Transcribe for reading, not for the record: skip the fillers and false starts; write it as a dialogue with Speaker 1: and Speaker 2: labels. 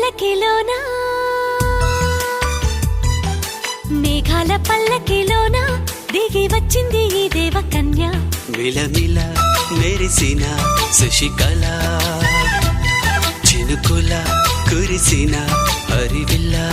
Speaker 1: పల్లకిలోనా మేఘాల పల్లకిలోనా దిగి వచ్చింది ఈ దేవకన్య
Speaker 2: మిలమిల మెరిసిన శశికళ చినుకుల కురిసిన హరివిల్లా